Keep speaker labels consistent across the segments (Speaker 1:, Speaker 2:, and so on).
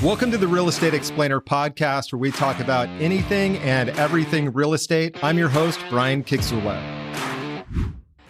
Speaker 1: Welcome to the Real Estate Explainer podcast, where we talk about anything and everything real estate. I'm your host, Brian Kiczula.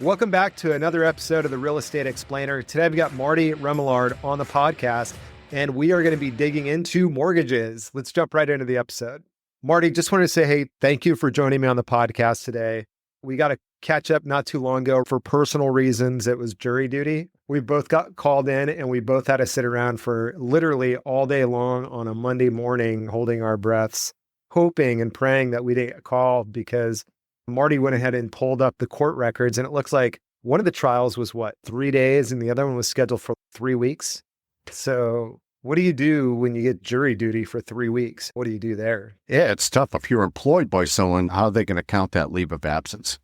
Speaker 1: Welcome back to another episode of the Real Estate Explainer. Today, I've got Marty Remillard on the podcast, and we are going to be digging into mortgages. Let's jump right into the episode. Marty, just wanted to say, hey, thank you for joining me on the podcast today. We got to catch up not too long ago for personal reasons. It was jury duty. We both got called in and we both had to sit around for literally all day long on a Monday morning, holding our breaths, hoping and praying that we didn't get called, because Marty went ahead and pulled up the court records. And it looks like one of the trials was 3 days and the other one was scheduled for 3 weeks. So what do you do when you get jury duty for 3 weeks? What do you do there?
Speaker 2: Yeah, it's tough. If you're employed by someone, how are they going to count that leave of absence?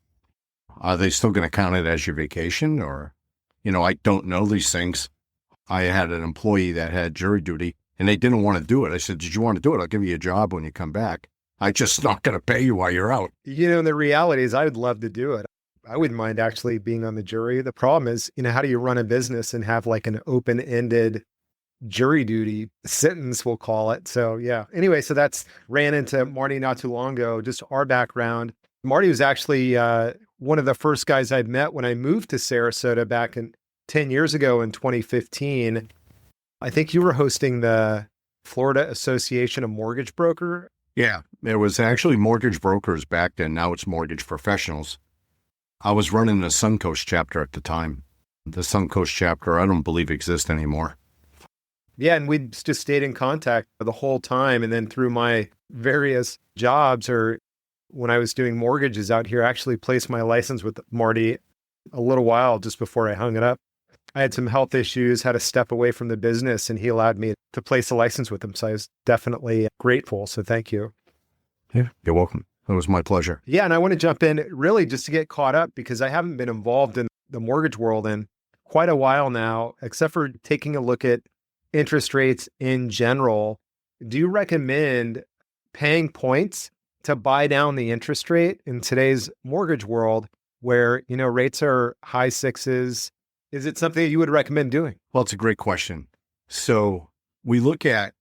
Speaker 2: Are they still going to count it as your vacation? Or, I don't know these things. I had an employee that had jury duty and they didn't want to do it. I said, did you want to do it? I'll give you a job when you come back. I'm just not going to pay you while you're out.
Speaker 1: The reality is I would love to do it. I wouldn't mind actually being on the jury. The problem is, how do you run a business and have like an open-ended jury duty sentence, we'll call it. So yeah. Anyway, so that's ran into Marty not too long ago, just our background. Marty was actually one of the first guys I met when I moved to Sarasota back 10 years ago in 2015. I think you were hosting the Florida Association of Mortgage Broker.
Speaker 2: Yeah, it was actually mortgage brokers back then. Now it's mortgage professionals. I was running the Suncoast chapter at the time. The Suncoast chapter, I don't believe exists anymore.
Speaker 1: Yeah, and we just stayed in contact the whole time. And then through my various jobs, or when I was doing mortgages out here, I actually placed my license with Marty a little while just before I hung it up. I had some health issues, had to step away from the business, and he allowed me to place a license with him. So I was definitely grateful. So thank you.
Speaker 2: Yeah, you're welcome. It was my pleasure.
Speaker 1: Yeah, and I want to jump in really just to get caught up, because I haven't been involved in the mortgage world in quite a while now, except for taking a look at interest rates in general. Do you recommend paying points to buy down the interest rate in today's mortgage world where, rates are high sixes? Is it something that you would recommend doing?
Speaker 2: Well, it's a great question. So we look at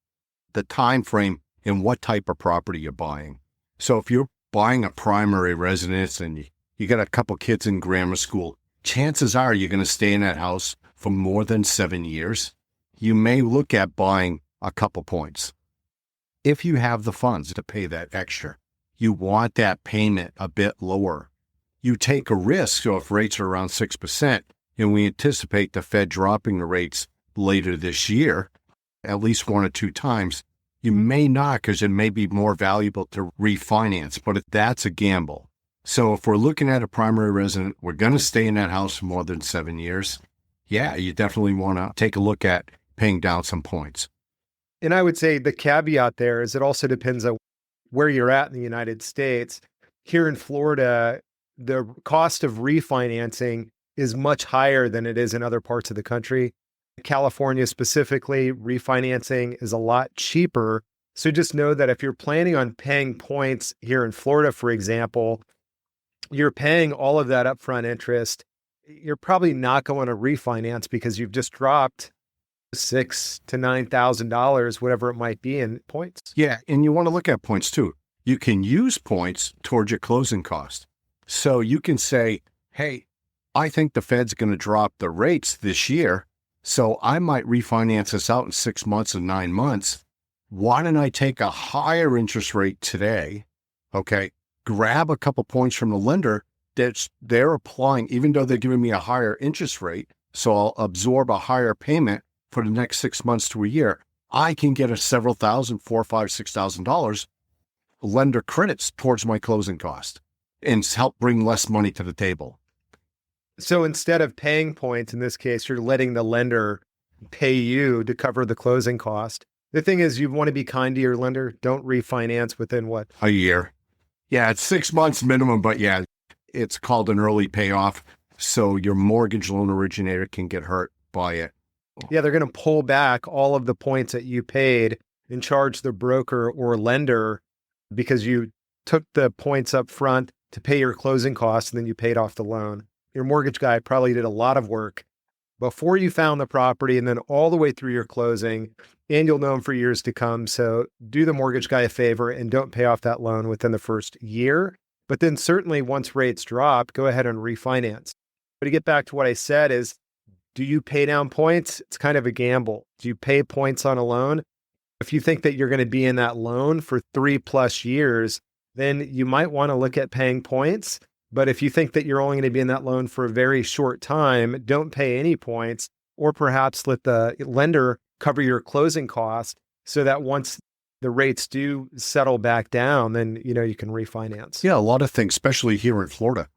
Speaker 2: the time frame and what type of property you're buying. So if you're buying a primary residence and you got a couple kids in grammar school, chances are you're going to stay in that house for more than 7 years. You may look at buying a couple points. If you have the funds to pay that extra, you want that payment a bit lower. You take a risk. So if rates are around 6%, and we anticipate the Fed dropping the rates later this year, at least 1 or 2 times, you may not, because it may be more valuable to refinance, but that's a gamble. So if we're looking at a primary resident, we're going to stay in that house for more than 7 years. Yeah, you definitely want to take a look at paying down some points.
Speaker 1: And I would say the caveat there is it also depends on where you're at in the United States. Here in Florida, the cost of refinancing is much higher than it is in other parts of the country. California specifically, refinancing is a lot cheaper. So just know that if you're planning on paying points here in Florida, for example, you're paying all of that upfront interest. You're probably not going to refinance because you've just dropped $6,000 to $9,000, whatever it might be, in points.
Speaker 2: Yeah, and you want to look at points too. You can use points towards your closing cost. So you can say, hey, I think the Fed's going to drop the rates this year, so I might refinance this out in 6 months and 9 months. Why don't I take a higher interest rate today? Okay, grab a couple points from the lender that they're applying, even though they're giving me a higher interest rate, so I'll absorb a higher payment for the next 6 months to a year. I can get a several thousand, $4,000, $5,000, $6,000 lender credits towards my closing cost and help bring less money to the table.
Speaker 1: So instead of paying points, in this case, you're letting the lender pay you to cover the closing cost. The thing is, you want to be kind to your lender. Don't refinance within what?
Speaker 2: A year. Yeah, it's 6 months minimum, but yeah, it's called an early payoff. So your mortgage loan originator can get hurt by it.
Speaker 1: Yeah, they're going to pull back all of the points that you paid and charge the broker or lender because you took the points up front to pay your closing costs and then you paid off the loan. Your mortgage guy probably did a lot of work before you found the property and then all the way through your closing, and you'll know them for years to come. So do the mortgage guy a favor and don't pay off that loan within the first year. But then certainly once rates drop, go ahead and refinance. But to get back to what I said is, do you pay down points? It's kind of a gamble. Do you pay points on a loan? If you think that you're going to be in that loan for 3+ years, then you might want to look at paying points. But if you think that you're only going to be in that loan for a very short time, don't pay any points, or perhaps let the lender cover your closing costs so that once the rates do settle back down, then you can refinance.
Speaker 2: Yeah, a lot of things, especially here in Florida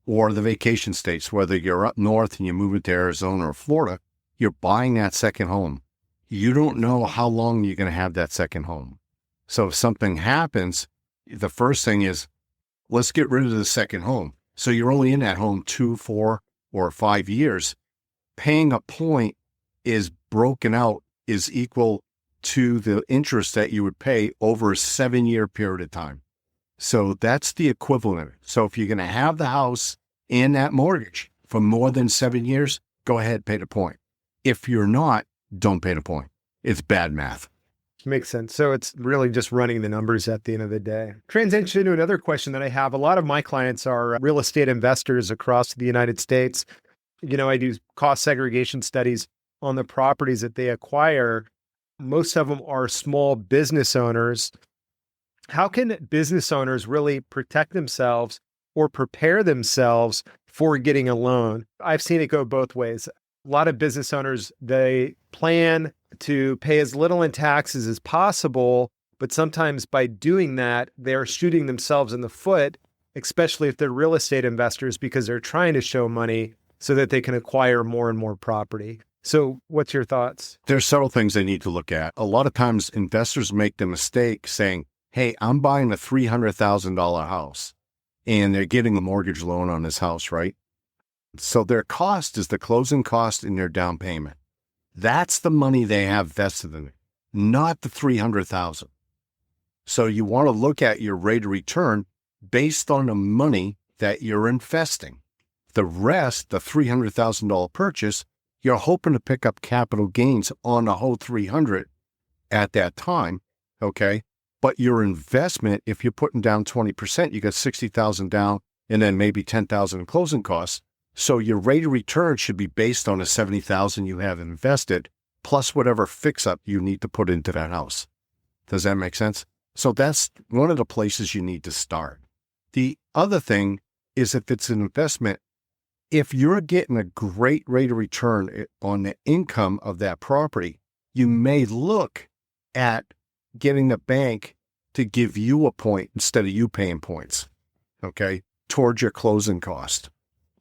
Speaker 2: or the vacation states, whether you're up north and you move into Arizona or Florida, you're buying that second home. You don't know how long you're going to have that second home. So if something happens, the first thing is, let's get rid of the second home. So you're only in that home 2, 4, or 5 years. Paying a point is broken out is equal to the interest that you would pay over a 7-year period of time. So that's the equivalent. So if you're going to have the house and that mortgage for more than 7 years, go ahead, pay the point. If you're not, don't pay the point. It's bad math.
Speaker 1: Makes sense. So it's really just running the numbers at the end of the day. Transition to another question that I have. A lot of my clients are real estate investors across the United States. I do cost segregation studies on the properties that they acquire. Most of them are small business owners. How can business owners really protect themselves or prepare themselves for getting a loan? I've seen it go both ways. A lot of business owners, they plan to pay as little in taxes as possible, but sometimes by doing that, they're shooting themselves in the foot, especially if they're real estate investors, because they're trying to show money so that they can acquire more and more property. So what's your thoughts?
Speaker 2: There's several things they need to look at. A lot of times investors make the mistake saying, hey, I'm buying a $300,000 house, and they're getting a mortgage loan on this house, right? So their cost is the closing cost in their down payment. That's the money they have vested in it, not the $300,000. So you want to look at your rate of return based on the money that you're investing. The rest, the $300,000 purchase, you're hoping to pick up capital gains on the whole 300 at that time, okay? But your investment, if you're putting down 20%, you got 60,000 down and then maybe 10,000 in closing costs. So your rate of return should be based on the 70,000 you have invested, plus whatever fix-up you need to put into that house. Does that make sense? So that's one of the places you need to start. The other thing is, if it's an investment, if you're getting a great rate of return on the income of that property, you may look at getting the bank to give you a point instead of you paying points, okay, towards your closing cost.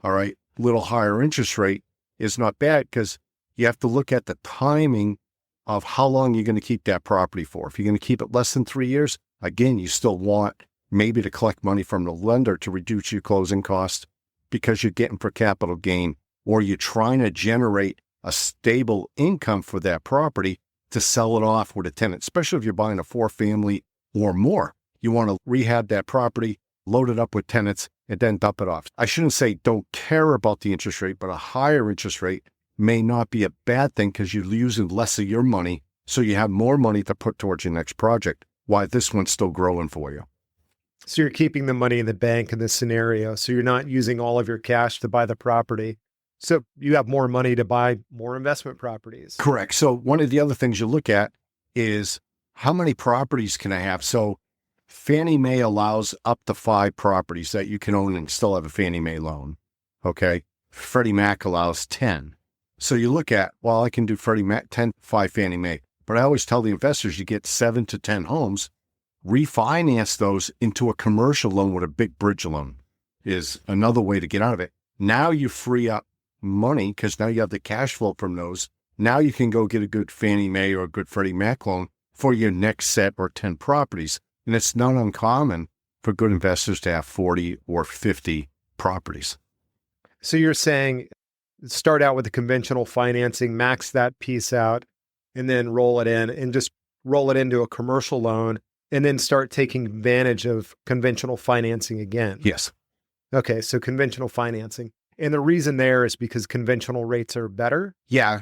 Speaker 2: All right. Little higher interest rate is not bad because you have to look at the timing of how long you're going to keep that property for. If you're going to keep it less than 3 years, again, you still want maybe to collect money from the lender to reduce your closing cost because you're getting for capital gain, or you're trying to generate a stable income for that property to sell it off with a tenant, especially if you're buying a 4-family or more. You want to rehab that property, load it up with tenants, and then dump it off. I shouldn't say don't care about the interest rate, but a higher interest rate may not be a bad thing because you're using less of your money, so you have more money to put towards your next project, while this one's still growing for you.
Speaker 1: So you're keeping the money in the bank in this scenario, so you're not using all of your cash to buy the property. So you have more money to buy more investment properties.
Speaker 2: Correct. So one of the other things you look at is, how many properties can I have? So Fannie Mae allows up to 5 properties that you can own and still have a Fannie Mae loan. Okay. Freddie Mac allows 10. So you look at, well, I can do Freddie Mac 10, 5 Fannie Mae. But I always tell the investors, you get 7 to 10 homes, refinance those into a commercial loan with a big bridge loan is another way to get out of it. Now you free up money because now you have the cash flow from those. Now you can go get a good Fannie Mae or a good Freddie Mac loan for your next set or 10 properties. And it's not uncommon for good investors to have 40 or 50 properties.
Speaker 1: So you're saying start out with the conventional financing, max that piece out, and then roll it in and just roll it into a commercial loan and then start taking advantage of conventional financing again.
Speaker 2: Yes.
Speaker 1: Okay, so conventional financing. And the reason there is because conventional rates are better.
Speaker 2: Yeah,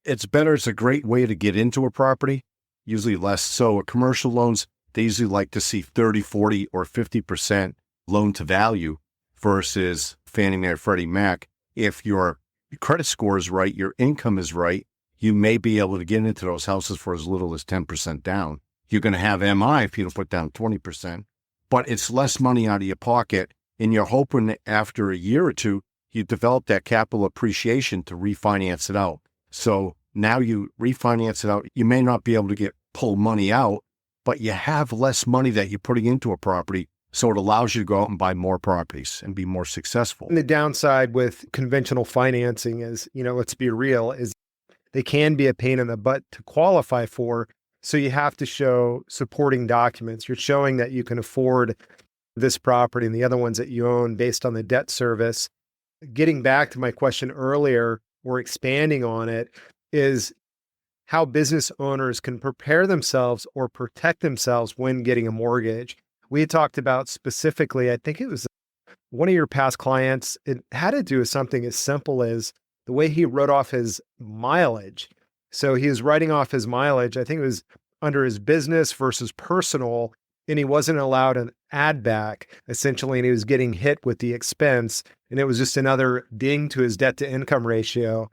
Speaker 2: it's better. It's a great way to get into a property, usually less. So commercial loans, they usually like to see 30, 40, or 50% loan to value versus Fannie Mae or Freddie Mac. If your credit score is right, your income is right, you may be able to get into those houses for as little as 10% down. You're going to have MI if you don't put down 20%, but it's less money out of your pocket. And you're hoping that after a year or two, you develop that capital appreciation to refinance it out. So now you refinance it out. You may not be able to pull money out, but you have less money that you're putting into a property. So it allows you to go out and buy more properties and be more successful.
Speaker 1: And the downside with conventional financing is, let's be real, is they can be a pain in the butt to qualify for. So you have to show supporting documents. You're showing that you can afford this property and the other ones that you own based on the debt service. Getting back to my question earlier, or expanding on it, is how business owners can prepare themselves or protect themselves when getting a mortgage. We had talked about specifically, I think it was one of your past clients, it had to do with something as simple as the way he wrote off his mileage. So he was writing off his mileage, I think it was under his business versus personal, and he wasn't allowed an add back, essentially, and he was getting hit with the expense, and it was just another ding to his debt to income ratio.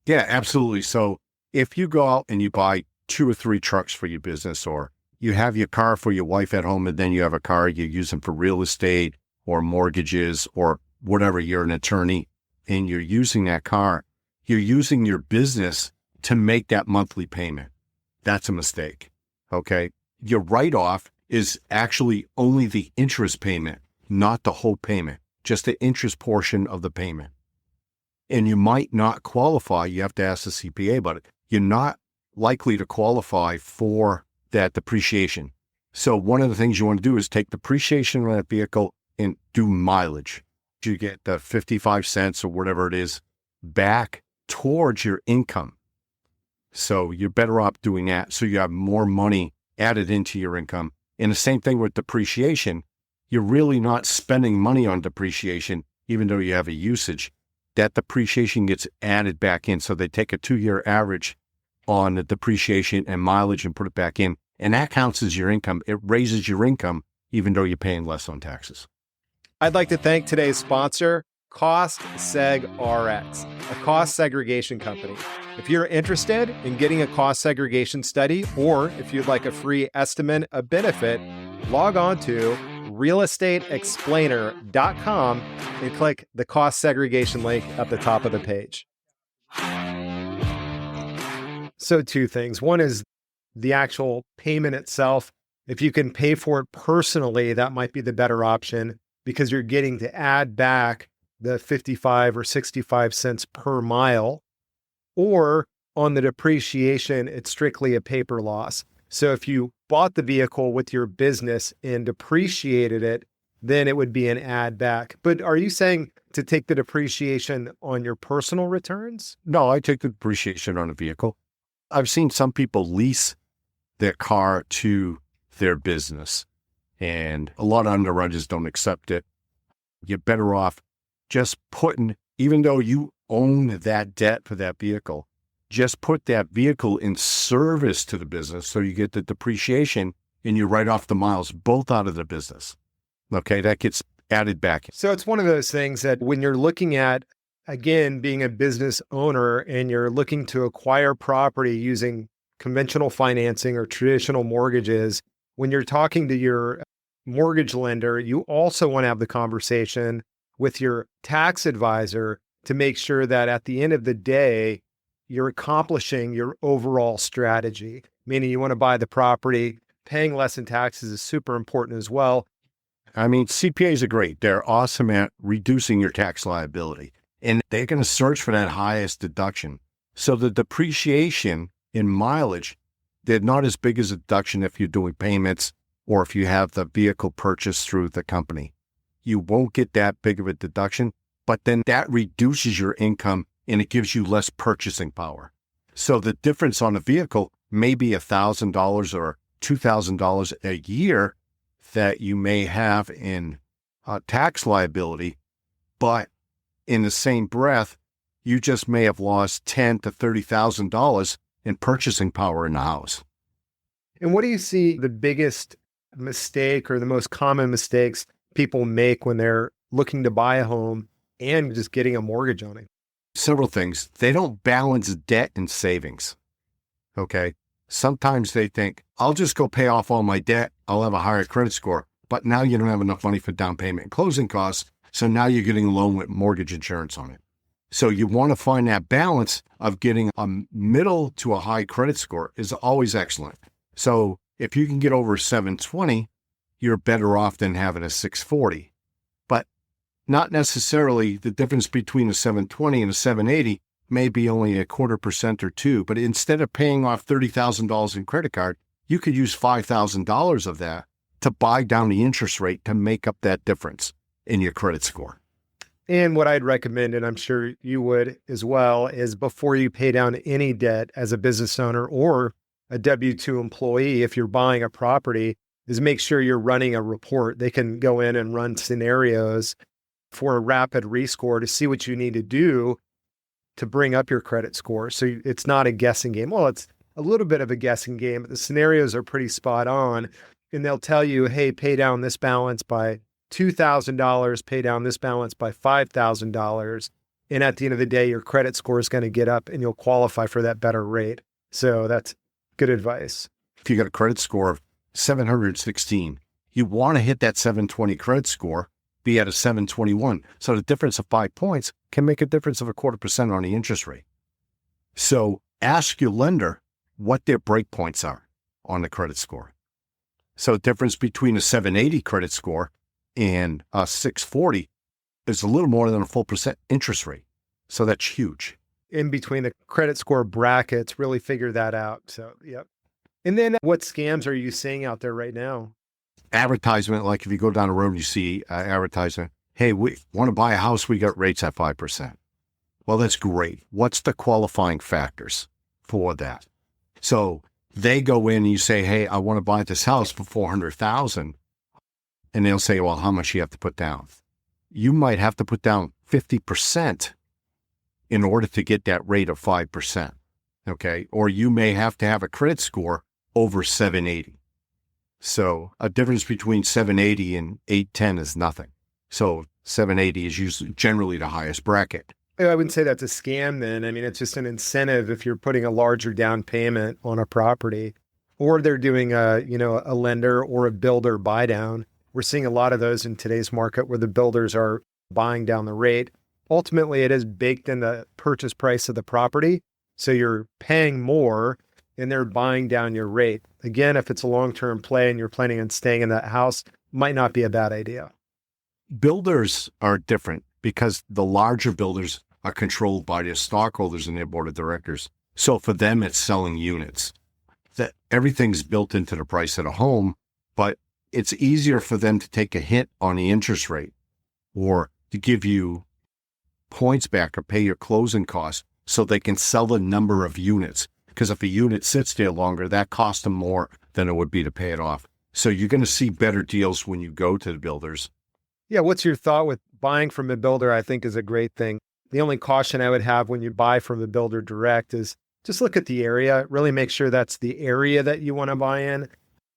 Speaker 2: Yeah, absolutely. So if you go out and you buy 2 or 3 trucks for your business, or you have your car for your wife at home, and then you have a car you're using for real estate or mortgages or whatever, you're an attorney, and you're using that car, you're using your business to make that monthly payment. That's a mistake, okay? Your write-off is actually only the interest payment, not the whole payment, just the interest portion of the payment. And you might not qualify, you have to ask the CPA about it, you're not likely to qualify for that depreciation. So one of the things you want to do is take depreciation on that vehicle and do mileage. You get the 55 cents or whatever it is back towards your income. So you're better off doing that. So you have more money added into your income. And the same thing with depreciation. You're really not spending money on depreciation, even though you have a usage. That depreciation gets added back in. So they take a 2-year average on the depreciation and mileage and put it back in. And that counts as your income. It raises your income, even though you're paying less on taxes.
Speaker 1: I'd like to thank today's sponsor, Cost Seg RX, a cost segregation company. If you're interested in getting a cost segregation study, or if you'd like a free estimate of benefit, log on to realestateexplainer.com and click the cost segregation link at the top of the page. So 2 things. One is the actual payment itself. If you can pay for it personally, that might be the better option because you're getting to add back the 55 or 65 cents per mile. Or on the depreciation, it's strictly a paper loss. So if you bought the vehicle with your business and depreciated it, then it would be an add back. But are you saying to take the depreciation on your personal returns?
Speaker 2: No, I take the depreciation on a vehicle. I've seen some people lease their car to their business, and a lot of underwriters don't accept it. You're better off just putting, even though you own that debt for that vehicle, just put that vehicle in service to the business so you get the depreciation and you write off the miles both out of the business. Okay, that gets added back.
Speaker 1: So it's one of those things that when you're looking at, again, being a business owner and you're looking to acquire property using conventional financing or traditional mortgages, when you're talking to your mortgage lender, you also want to have the conversation with your tax advisor to make sure that at the end of the day, you're accomplishing your overall strategy, meaning you want to buy the property. Paying less in taxes is super important as well.
Speaker 2: I mean, CPAs are great. They're awesome at reducing your tax liability, and they're going to search for that highest deduction. So the depreciation in mileage, they're not as big as a deduction if you're doing payments or if you have the vehicle purchased through the company. You won't get that big of a deduction, but then that reduces your income and it gives you less purchasing power. So the difference on a vehicle may be $1,000 or $2,000 a year that you may have in tax liability, but in the same breath, you just may have lost $10,000 to $30,000 in purchasing power in the house.
Speaker 1: And what do you see the biggest mistake or the most common mistakes people make when they're looking to buy a home and just getting a mortgage on it?
Speaker 2: Several things. They don't balance debt and savings. Okay. Sometimes they think, I'll just go pay off all my debt. I'll have a higher credit score. But now you don't have enough money for down payment and closing costs. So now you're getting a loan with mortgage insurance on it. So you want to find that balance of getting a middle to a high credit score is always excellent. So if you can get over 720, you're better off than having a 640. But not necessarily the difference between a 720 and a 780 may be only a 0.25% or 2%. But instead of paying off $30,000 in credit card, you could use $5,000 of that to buy down the interest rate to make up that difference in your credit score.
Speaker 1: And what I'd recommend, and I'm sure you would as well, is before you pay down any debt as a business owner or a W-2 employee, if you're buying a property, is make sure you're running a report. They can go in and run scenarios for a rapid rescore to see what you need to do to bring up your credit score. So it's not a guessing game. Well, it's a little bit of a guessing game, but the scenarios are pretty spot on. And they'll tell you, hey, pay down this balance by $2,000, pay down this balance by $5,000. And at the end of the day, your credit score is going to get up and you'll qualify for that better rate. So that's good advice.
Speaker 2: If you got a credit score of 716, you want to hit that 720 credit score, be at a 721. So the difference of 5 points can make a difference of 0.25% on the interest rate. So ask your lender what their break points are on the credit score. So the difference between a 780 credit score and a 640 is a little more than a full percent interest rate. So that's huge.
Speaker 1: In between the credit score brackets, really figure that out. So, yep. And then what scams are you seeing out there right now?
Speaker 2: Advertisement, like if you go down the road and you see advertisement, hey, we want to buy a house, we got rates at 5%. Well, that's great. What's the qualifying factors for that? So they go in and you say, hey, I want to buy this house for $400,000. And they'll say, well, how much do you have to put down? You might have to put down 50% in order to get that rate of 5%. Okay. Or you may have to have a credit score over 780. So a difference between 780 and 810 is nothing. So 780 is usually generally the highest bracket.
Speaker 1: I wouldn't say that's a scam then. I mean, it's just an incentive if you're putting a larger down payment on a property, or they're doing a lender or a builder buy down. We're seeing a lot of those in today's market where the builders are buying down the rate. Ultimately, it is baked in the purchase price of the property. So you're paying more and they're buying down your rate. Again, if it's a long-term play and you're planning on staying in that house, might not be a bad idea.
Speaker 2: Builders are different because the larger builders are controlled by their stockholders and their board of directors. So for them, it's selling units. That everything's built into the price of the home, but it's easier for them to take a hit on the interest rate or to give you points back or pay your closing costs so they can sell the number of units. Because if a unit sits there longer, that costs them more than it would be to pay it off. So you're going to see better deals when you go to the builders.
Speaker 1: Yeah. What's your thought with buying from a builder? I think is a great thing. The only caution I would have when you buy from a builder direct is just look at the area, really make sure that's the area that you want to buy in.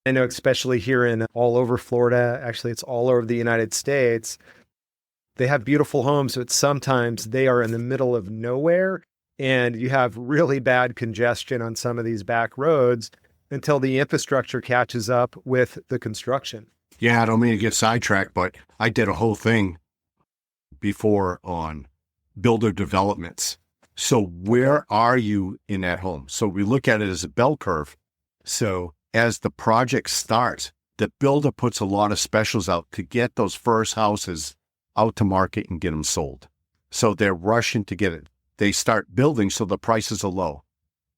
Speaker 1: I know, especially here in all over Florida, actually, it's all over the United States. They have beautiful homes, but sometimes they are in the middle of nowhere and you have really bad congestion on some of these back roads until the infrastructure catches up with the construction.
Speaker 2: Yeah, I don't mean to get sidetracked, but I did a whole thing before on builder developments. So where are you in that home? So we look at it as a bell curve. So as the project starts, the builder puts a lot of specials out to get those first houses out to market and get them sold. So they're rushing to get it. They start building so the prices are low.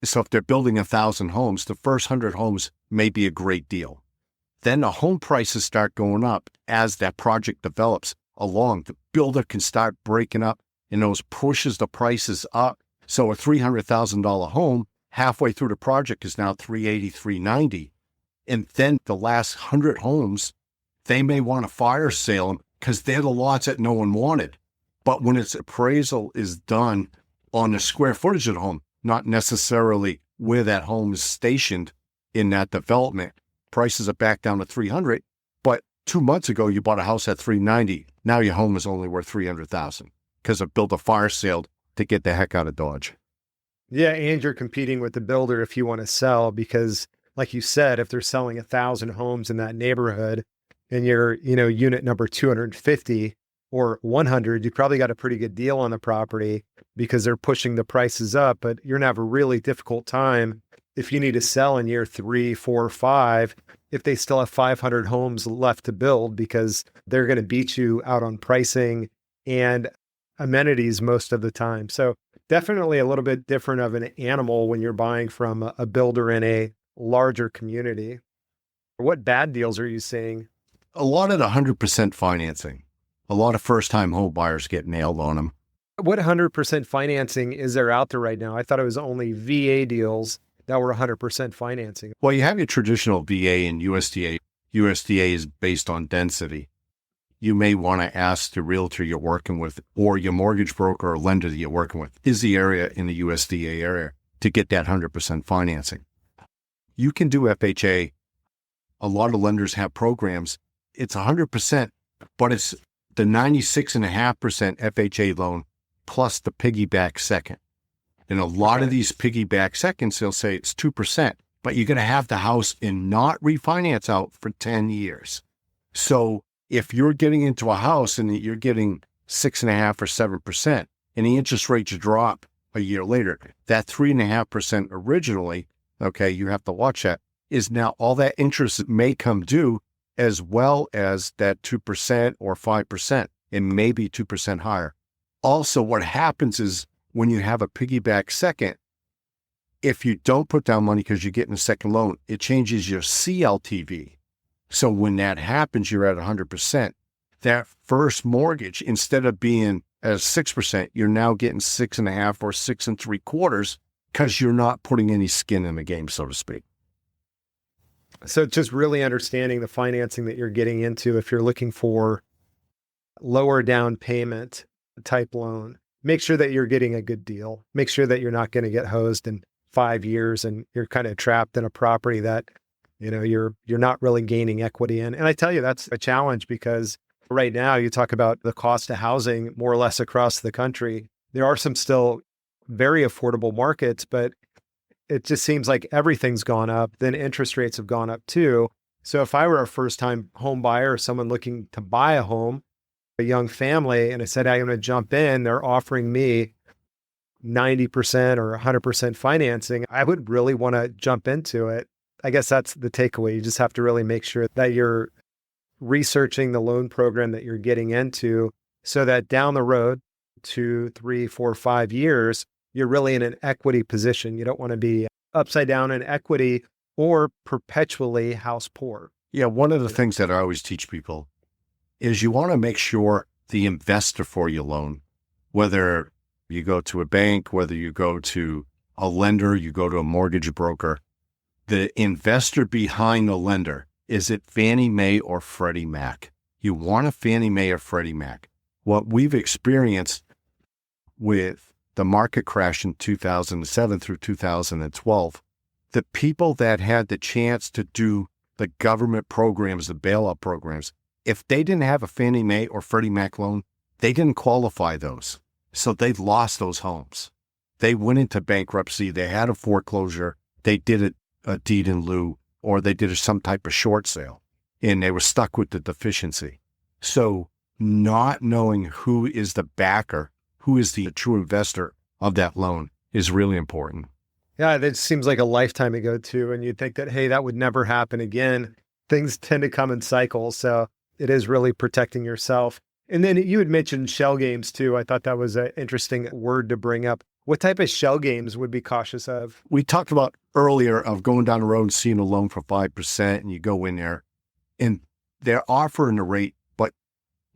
Speaker 2: So if they're building 1,000 homes, the first 100 homes may be a great deal. Then the home prices start going up as that project develops along. The builder can start breaking up and those pushes the prices up. So a $300,000 home halfway through the project is now $380,000, $390,000. And then the last 100 homes, they may want to fire sale them because they're the lots that no one wanted. But when its appraisal is done on the square footage of the home, not necessarily where that home is stationed in that development, prices are back down to 300. But 2 months ago, you bought a house at 390. Now your home is only worth 300,000 because it built a fire sale to get the heck out of Dodge.
Speaker 1: Yeah, and you're competing with the builder if you want to sell because, like you said, if they're selling 1,000 homes in that neighborhood and you're, unit number 250 or 100, you probably got a pretty good deal on the property because they're pushing the prices up. But you're gonna have a really difficult time if you need to sell in year 3, 4, 5, if they still have 500 homes left to build because they're going to beat you out on pricing and amenities most of the time. So definitely a little bit different of an animal when you're buying from a builder in a larger community. What bad deals are you seeing?
Speaker 2: A lot of the 100% financing. A lot of first-time home buyers get nailed on them.
Speaker 1: What 100% financing is there out there right now? I thought it was only VA deals that were 100% financing.
Speaker 2: Well, you have your traditional VA and USDA. USDA is based on density. You may want to ask the realtor you're working with or your mortgage broker or lender that you're working with, is the area in the USDA area to get that 100% financing. You can do FHA. A lot of lenders have programs. It's 100%, but it's the 96.5% FHA loan plus the piggyback second. And a lot of these piggyback seconds, they'll say it's 2%, but you're going to have the house and not refinance out for 10 years. So if you're getting into a house and you're getting 6.5 or 7% and the interest rates drop a year later, that 3.5% originally, okay, you have to watch that, is now all that interest may come due as well as that 2% or 5% and maybe 2% higher. Also, what happens is when you have a piggyback second, if you don't put down money because you're getting a second loan, it changes your CLTV. So when that happens, you're at 100%. That first mortgage, instead of being at 6%, you're now getting 6.5 or 6.75 because you're not putting any skin in the game, so to speak.
Speaker 1: So just really understanding the financing that you're getting into if you're looking for lower down payment type loan. Make sure that you're getting a good deal. Make sure that you're not going to get hosed in 5 years and you're kind of trapped in a property that, you're not really gaining equity in. And I tell you, that's a challenge because right now you talk about the cost of housing more or less across the country. There are some still very affordable markets, but it just seems like everything's gone up. Then interest rates have gone up too. So if I were a first-time home buyer or someone looking to buy a home, a young family, and I said, I'm going to jump in, they're offering me 90% or 100% financing, I would really want to jump into it. I guess that's the takeaway. You just have to really make sure that you're researching the loan program that you're getting into so that down the road, 2, 3, 4, 5 years, you're really in an equity position. You don't want to be upside down in equity or perpetually house poor.
Speaker 2: Yeah, one of the things that I always teach people is you want to make sure the investor for your loan, whether you go to a bank, whether you go to a lender, you go to a mortgage broker, the investor behind the lender, is it Fannie Mae or Freddie Mac? You want a Fannie Mae or Freddie Mac. What we've experienced with the market crash in 2007 through 2012, the people that had the chance to do the government programs, the bailout programs, if they didn't have a Fannie Mae or Freddie Mac loan, they didn't qualify those. So they lost those homes. They went into bankruptcy. They had a foreclosure. They did a deed in lieu, or they did some type of short sale, and they were stuck with the deficiency. So not knowing who is the backer, who is the true investor of that loan is really important.
Speaker 1: Yeah, that seems like a lifetime ago too. And you'd think that, hey, that would never happen again. Things tend to come in cycles. So it is really protecting yourself. And then you had mentioned shell games too. I thought that was an interesting word to bring up. What type of shell games would be cautious of?
Speaker 2: We talked about earlier of going down the road and seeing a loan for 5%, and you go in there and they're offering a rate. But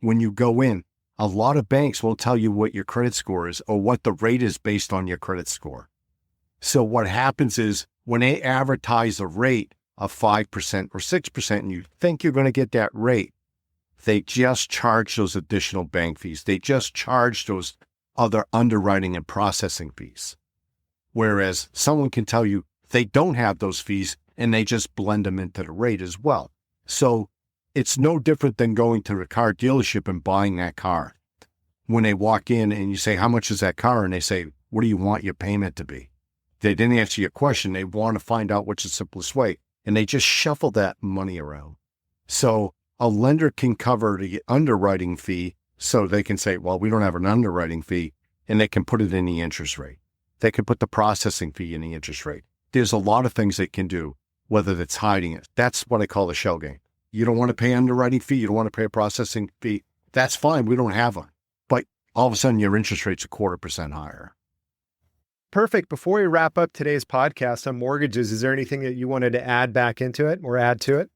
Speaker 2: when you go in, a lot of banks won't tell you what your credit score is or what the rate is based on your credit score. So what happens is when they advertise a rate of 5% or 6% and you think you're going to get that rate, they just charge those additional bank fees. They just charge those other underwriting and processing fees. Whereas someone can tell you they don't have those fees and they just blend them into the rate as well. So it's no different than going to a car dealership and buying that car. When they walk in and you say, how much is that car? And they say, what do you want your payment to be? They didn't answer your question. They want to find out what's the simplest way. And they just shuffle that money around. So a lender can cover the underwriting fee so they can say, well, we don't have an underwriting fee, and they can put it in the interest rate. They can put the processing fee in the interest rate. There's a lot of things they can do, whether that's hiding it. That's what I call the shell game. You don't want to pay underwriting fee. You don't want to pay a processing fee. That's fine. We don't have one. But all of a sudden, your interest rate's 0.25% higher.
Speaker 1: Perfect. Before we wrap up today's podcast on mortgages, is there anything that you wanted to add back into it or add to it?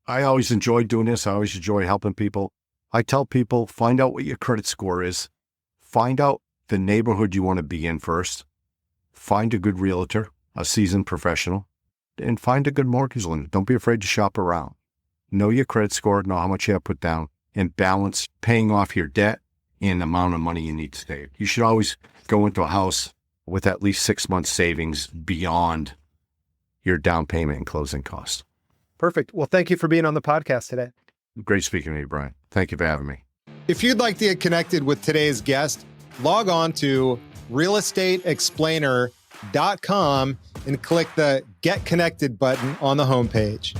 Speaker 2: I always enjoy doing this. I always enjoy helping people. I tell people, find out what your credit score is. Find out the neighborhood you want to be in first. Find a good realtor, a seasoned professional, and find a good mortgage lender. Don't be afraid to shop around. Know your credit score, know how much you have put down, and balance paying off your debt and the amount of money you need to save. You should always go into a house with at least 6 months savings beyond your down payment and closing costs.
Speaker 1: Perfect. Well, thank you for being on the podcast today.
Speaker 2: Great speaking to you, Brian. Thank you for having me.
Speaker 1: If you'd like to get connected with today's guest, log on to realestateexplainer.com and click the Get Connected button on the homepage.